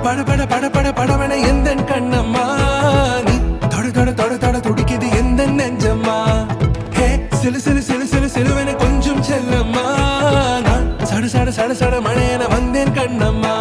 பட பட பட பட படவன எந்த கண்ணம்மா நீ தொட தொட தொட தொட துடிக்குது எந்த நெஞ்சம்மா ஹே சிலு சிலு சிலு சிலு சிலுவன கொஞ்சம் செல்லம்மா நான் சட சட சட சட மழையன வந்தேன் கண்ணம்மா